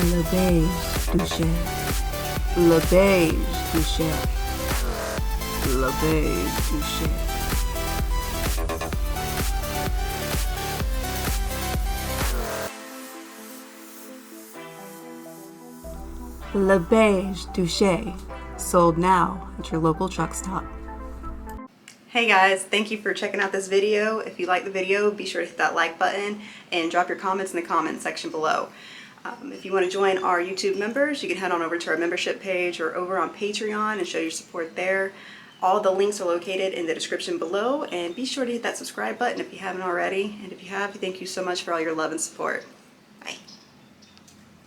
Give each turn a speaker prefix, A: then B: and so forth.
A: Le Beige Douche. Le Beige Douche. Le Beige Douche. Le Beige Douche, sold now at your local truck stop. Hey guys, thank you for checking out this video. If you like the video, be sure to hit that like button and drop your comments in the comment section below. If you want to join our YouTube members, you can head on over to our membership page or over on Patreon and show your support there. All the links are located in the description below, and be sure to hit that subscribe button if you haven't already. And if you have, thank you so much for all your love and support.